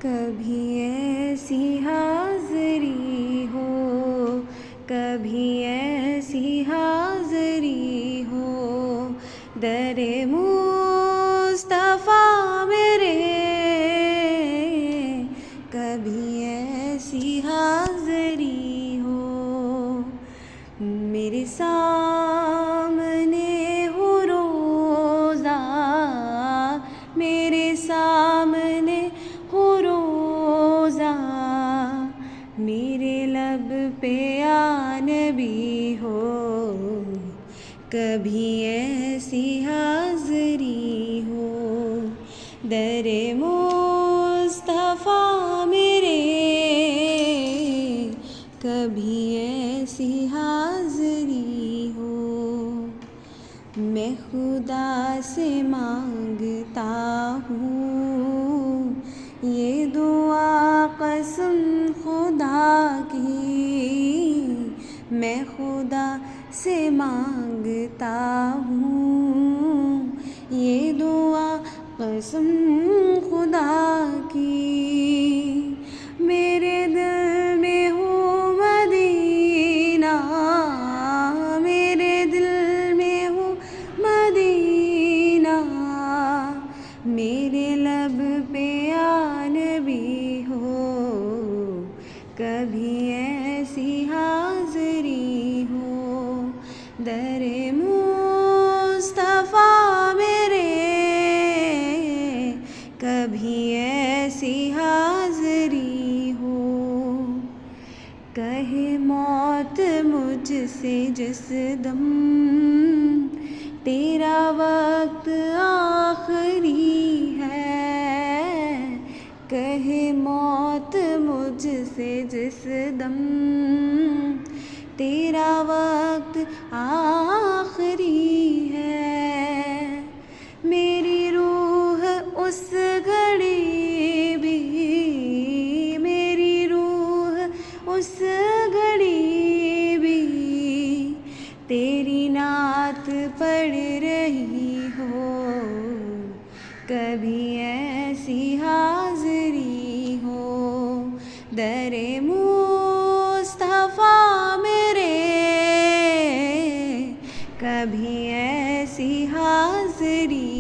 کبھی ایسی حاضری ہو، کبھی ایسی حاضری ہو، در مصطفیٰ میرے، کبھی ایسی حاضری ہو، میرے سامنے ہو روزہ، میرے سامنے ہو روزہ، میرے لب پہ یا نبی ہو، کبھی ایسی حاضری ہو، در مصطفیٰ میرے، کبھی ایسی حاضری ہو۔ میں خدا سے مانگتا ہوں یہ دعا قسم خدا کی، میں خدا سے مانگتا ہوں یہ دعا قسم خدا کی، میرے دل میں ہو مدینہ، میرے دل میں ہو مدینہ، میرے لب پہ یا نبی ہو، کبھی ایسی حاضری ہو، در مصطفیٰ میرے، کبھی ایسی حاضری ہو۔ کہے موت مجھ سے جس دم تیرا وقت آخری ہے، کہے موت مجھ سے جس دم تیرا وقت آخری ہے، میری روح اس گھڑی بھی، میری روح اس گھڑی بھی تیری نعت پڑھ رہی ہو، کبھی ایسی حاضری ہو، در مصطفیٰ میرے، کبھی ایسی حاضری